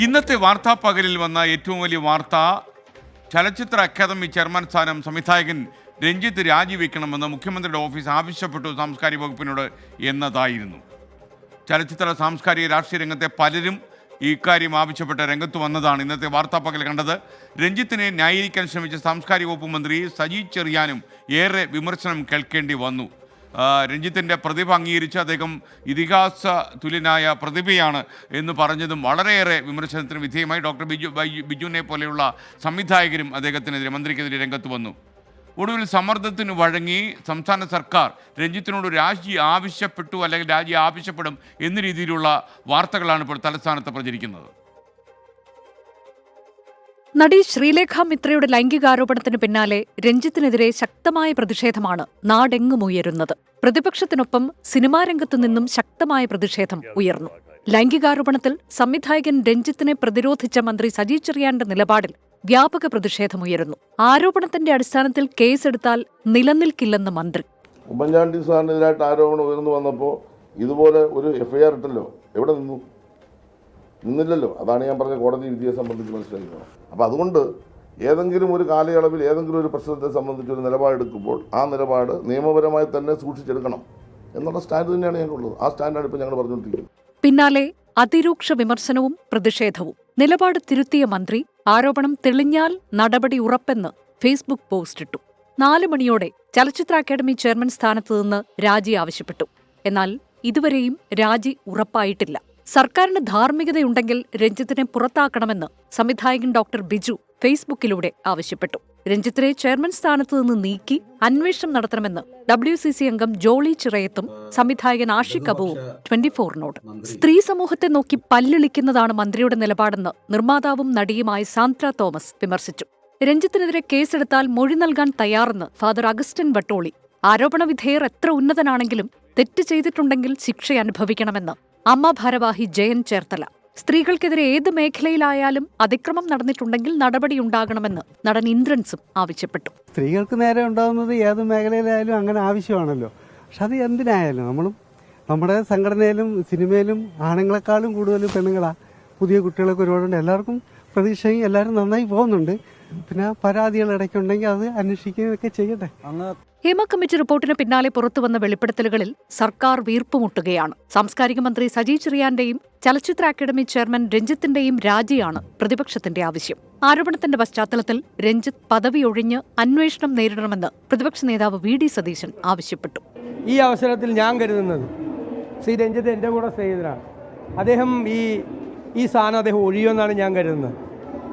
ഇന്നത്തെ വാർത്താ പകലിൽ വന്ന ഏറ്റവും വലിയ വാർത്ത ചലച്ചിത്ര അക്കാദമി ചെയർമാൻ സ്ഥാനം സംവിധായകൻ രഞ്ജിത്ത് രാജിവെക്കണമെന്ന് മുഖ്യമന്ത്രിയുടെ ഓഫീസ് ആവശ്യപ്പെട്ടു സാംസ്കാരിക വകുപ്പിനോട് എന്നതായിരുന്നു. ചലച്ചിത്ര സാംസ്കാരിക രാഷ്ട്രീയ രംഗത്തെ പലരും ഇക്കാര്യം ആവശ്യപ്പെട്ട രംഗത്ത് വന്നതാണ് ഇന്നത്തെ വാർത്താ പകൽ കണ്ടത്. രഞ്ജിത്തിനെ ന്യായീകരിക്കാൻ ശ്രമിച്ച സാംസ്കാരിക വകുപ്പ് മന്ത്രി സജി ചെറിയാനും ഏറെ വിമർശനം കേൾക്കേണ്ടി വന്നു. രഞ്ജിത്തിൻ്റെ പ്രതിഭ അംഗീകരിച്ച് അദ്ദേഹം ഇതിഹാസ തുല്യനായ പ്രതിഭയാണ് എന്ന് പറഞ്ഞതും വളരെയേറെ വിമർശനത്തിന് വിധേയമായി. ഡോക്ടർ ബിജുവിനെ പോലെയുള്ള സംവിധായകരും അദ്ദേഹത്തിനെതിരെ മന്ത്രിക്കെതിരെ രംഗത്ത് വന്നു. ഒടുവിൽ സമ്മർദ്ദത്തിന് വഴങ്ങി സംസ്ഥാന സർക്കാർ രഞ്ജിത്തിനോട് രാജി ആവശ്യപ്പെട്ടു അല്ലെങ്കിൽ രാജി ആവശ്യപ്പെടും എന്ന രീതിയിലുള്ള വാർത്തകളാണ് ഇപ്പോൾ തലസ്ഥാനത്ത് പ്രചരിക്കുന്നത്. നടി ശ്രീലേഖ മിത്രയുടെ ലൈംഗികാരോപണത്തിന് പിന്നാലെ രഞ്ജിത്തിനെതിരെ ശക്തമായ പ്രതിഷേധമാണ് നാടെങ്ങും ഉയരുന്നത്. പ്രതിപക്ഷത്തിനൊപ്പം സിനിമാ രംഗത്തു നിന്നും ശക്തമായ പ്രതിഷേധം ഉയർന്നു. ലൈംഗികാരോപണത്തിൽ സംവിധായകൻ രഞ്ജിത്തിനെ പ്രതിരോധിച്ച മന്ത്രി സജി ചെറിയാന്റെ നിലപാടിൽ വ്യാപക പ്രതിഷേധമുയരുന്നു. ആരോപണത്തിന്റെ അടിസ്ഥാനത്തിൽ കേസെടുത്താൽ നിലനിൽക്കില്ലെന്ന് മന്ത്രി. ഉമ്മൻചാണ്ടി സാറിനെതിരായിട്ട് ആരോപണം ഉയർന്നു വന്നപ്പോൾ ഇതുപോലെ ഒരു എഫ്ഐആർ ഇട്ടല്ലോ, എവിടെ നിന്നില്ലല്ലോ. അതാണ് ഞാൻ പറഞ്ഞ കോടതി വിധിയെ സംബന്ധിച്ച് മനസ്സിലാക്കുന്നത്. അപ്പോൾ അതുകൊണ്ട് ഏതെങ്കിലും ഒരു കാലയളവിൽ ഏതെങ്കിലും ഒരു പ്രശ്നത്തെ സംബന്ധിച്ച് ഒരു നിലപാടെടുക്കുമ്പോൾ ആ നിലപാട് നിയമപരമായി തന്നെ സൂക്ഷിച്ചെടുക്കണം എന്നുള്ള സ്റ്റാൻഡ് തന്നെയാണ് ഞങ്ങൾക്കുള്ളത്. ആ സ്റ്റാൻഡാണ് ഇപ്പോൾ ഞങ്ങൾ പറഞ്ഞുകൊണ്ടിരിക്കുന്നത്. പിന്നാലെ അതിരൂക്ഷ വിമർശനവും പ്രതിഷേധവും. നിലപാട് തിരുത്തിയ മന്ത്രി ആരോപണം തെളിഞ്ഞാൽ നടപടി ഉറപ്പെന്ന് ഫേസ്ബുക്ക് പോസ്റ്റിട്ടു. 4 മണിയോടെ ചലച്ചിത്ര അക്കാദമി ചെയർമാൻ സ്ഥാനത്ത് നിന്ന് രാജി ആവശ്യപ്പെട്ടു. എന്നാൽ ഇതുവരെയും രാജി ഉറപ്പായിട്ടില്ല. സർക്കാരിന് ധാർമ്മികതയുണ്ടെങ്കിൽ രഞ്ജിത്തിനെ പുറത്താക്കണമെന്ന് സംവിധായകൻ ഡോക്ടർ ബിജു ഫേസ്ബുക്കിലൂടെ ആവശ്യപ്പെട്ടു. രഞ്ജിത്തിനെ ചെയർമാൻ സ്ഥാനത്ത് നിന്ന് നീക്കി അന്വേഷണം നടത്തണമെന്ന് WCC അംഗം ജോളി ചിറയത്തും സംവിധായകൻ ആഷിഖ് അബുവും 24നോട്. സ്ത്രീ സമൂഹത്തെ നോക്കി പല്ലിളിക്കുന്നതാണ് മന്ത്രിയുടെ നിലപാടെന്ന് നിർമ്മാതാവും നടിയുമായ സാന്ദ്ര തോമസ് വിമർശിച്ചു. രഞ്ജിത്തിനെതിരെ കേസെടുത്താൽ മൊഴി നൽകാൻ തയ്യാറെന്ന് ഫാദർ അഗസ്റ്റിൻ വട്ടോളി. ആരോപണ വിധേയർ എത്ര ഉന്നതനാണെങ്കിലും തെറ്റ് ചെയ്തിട്ടുണ്ടെങ്കിൽ ശിക്ഷ അനുഭവിക്കണമെന്ന് അമ്മ ഭാരവാഹി ജയൻ ചേർത്തല. സ്ത്രീകൾക്കെതിരെ ഏത് മേഖലയിലായാലും അതിക്രമം നടന്നിട്ടുണ്ടെങ്കിൽ നടപടിയുണ്ടാകണമെന്ന് നടൻ ഇന്ദ്രൻസും ആവശ്യപ്പെട്ടു. സ്ത്രീകൾക്ക് നേരെ ഉണ്ടാകുന്നത് ഏത് മേഖലയിലായാലും അങ്ങനെ ആവശ്യമാണല്ലോ. പക്ഷെ അത് എന്തിനായാലും നമ്മുടെ സംഘടനയിലും സിനിമയിലും ആണുങ്ങളെക്കാളും കൂടുതൽ പെണ്ണുങ്ങളാ. പുതിയ കുട്ടികളൊക്കെ ഒരുപാടുണ്ട്. എല്ലാവർക്കും പ്രതീക്ഷയും എല്ലാവരും നന്നായി പോകുന്നുണ്ട്. പിന്നെ പരാതികൾ ഇടയ്ക്കുണ്ടെങ്കിൽ അത് അന്വേഷിക്കുകയൊക്കെ ചെയ്യട്ടെ. ഹേമ കമ്മിറ്റി റിപ്പോർട്ടിന് പിന്നാലെ പുറത്തുവന്ന വെളിപ്പെടുത്തലുകളിൽ സർക്കാർ വീർപ്പുമുട്ടുകയാണ്. സാംസ്കാരിക മന്ത്രി സജി ചെറിയാന്റെയും ചലച്ചിത്ര അക്കാദമി ചെയർമാൻ രഞ്ജിത്തിന്റെയും രാജിയാണ് പ്രതിപക്ഷത്തിന്റെ ആവശ്യം. ആരോപണത്തിന്റെ പശ്ചാത്തലത്തിൽ രഞ്ജിത്ത് പദവി ഒഴിഞ്ഞ് അന്വേഷണം നേരിടണമെന്ന് പ്രതിപക്ഷ നേതാവ് VD സതീശൻ ആവശ്യപ്പെട്ടു. ഈ അവസരത്തിൽ ഞാൻ കരുതുന്നത് ശ്രീ രഞ്ജിത്ത് എൻ്റെ കൂടെ സ്നേഹിതനാണ്. അദ്ദേഹം ഈ സ്ഥാനം അദ്ദേഹം ഒഴിയുമെന്നാണ് ഞാൻ കരുതുന്നത്.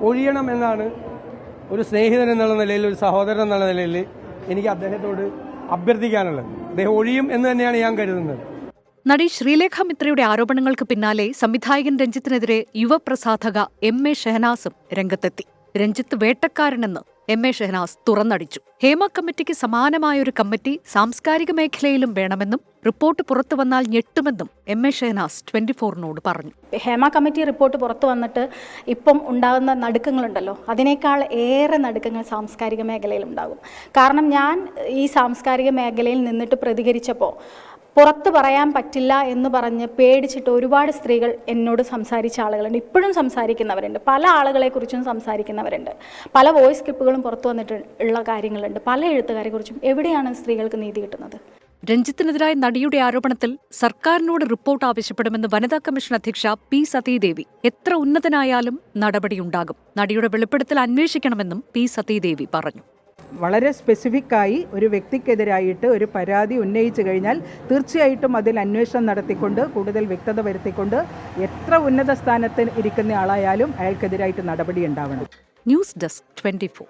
ഒഴിയണം എന്നാണ് ഒരു സ്നേഹിതൻ എന്നുള്ള നിലയിൽ, ഒരു സഹോദരൻ എന്നുള്ള നിലയിൽ എനിക്ക് അദ്ദേഹത്തോട് അഭ്യർത്ഥിക്കാനുള്ളത്. അദ്ദേഹം ഒഴിയും എന്ന് തന്നെയാണ് ഞാൻ കരുതുന്നത്. നടി ശ്രീലേഖ മിത്രയുടെ ആരോപണങ്ങൾക്ക് പിന്നാലെ സംവിധായകൻ രഞ്ജിത്തിനെതിരെ യുവപ്രസാധക MA ഷഹനാസും രംഗത്തെത്തി. രഞ്ജിത്ത് വേട്ടക്കാരനെന്ന് MA ഷഹനാസ് തുറന്നടിച്ചു. ഹേമ കമ്മിറ്റിക്ക് സമാനമായൊരു കമ്മിറ്റി സാംസ്കാരിക മേഖലയിലും വേണമെന്നും റിപ്പോർട്ട് പുറത്തു വന്നാൽ ഞെട്ടുമെന്നും MA ഷഹനാസ് 24നോട് പറഞ്ഞു. ഹേമ കമ്മിറ്റി റിപ്പോർട്ട് പുറത്തു വന്നിട്ട് ഇപ്പം ഉണ്ടാകുന്ന നടുക്കങ്ങളുണ്ടല്ലോ, അതിനേക്കാൾ ഏറെ നടുക്കങ്ങൾ സാംസ്കാരിക മേഖലയിൽ ഉണ്ടാകും. കാരണം ഞാൻ ഈ സാംസ്കാരിക മേഖലയിൽ നിന്നിട്ട് പ്രതികരിച്ചപ്പോൾ പുറത്ത് പറയാൻ പറ്റില്ല എന്ന് പറഞ്ഞ് പേടിച്ചിട്ട് ഒരുപാട് സ്ത്രീകൾ എന്നോട് സംസാരിച്ച ആളുകളുണ്ട്. ഇപ്പോഴും സംസാരിക്കുന്നവരുണ്ട്. പല ആളുകളെക്കുറിച്ചും സംസാരിക്കുന്നവരുണ്ട്. പല വോയിസ് ക്ലിപ്പുകളും പുറത്തു വന്നിട്ടുള്ള കാര്യങ്ങളുണ്ട്. പല എഴുത്തുകാരെക്കുറിച്ചും. എവിടെയാണ് സ്ത്രീകൾക്ക് നീതി കിട്ടുന്നത്? രഞ്ജിത്തിനെതിരായ നടിയുടെ ആരോപണത്തിൽ സർക്കാരിനോട് റിപ്പോർട്ട് ആവശ്യപ്പെടുമെന്ന് വനിതാ കമ്മീഷൻ അധ്യക്ഷ P സതീദേവി. എത്ര ഉന്നതനായാലും നടപടിയുണ്ടാകും. നടിയുടെ വെളിപ്പെടുത്തൽ അന്വേഷിക്കണമെന്നും P സതീദേവി പറഞ്ഞു. വളരെ സ്പെസിഫിക്കായി ഒരു വ്യക്തിക്കെതിരായിട്ട് ഒരു പരാതി ഉന്നയിച്ചു കഴിഞ്ഞാൽ തീർച്ചയായിട്ടും അതിൽ അന്വേഷണം നടത്തിക്കൊണ്ട് കൂടുതൽ വ്യക്തത വരുത്തിക്കൊണ്ട് എത്ര ഉന്നത സ്ഥാനത്ത് ഇരിക്കുന്ന ആളായാലും അയാൾക്കെതിരായിട്ട് നടപടി ഉണ്ടാവണം. News desk 24.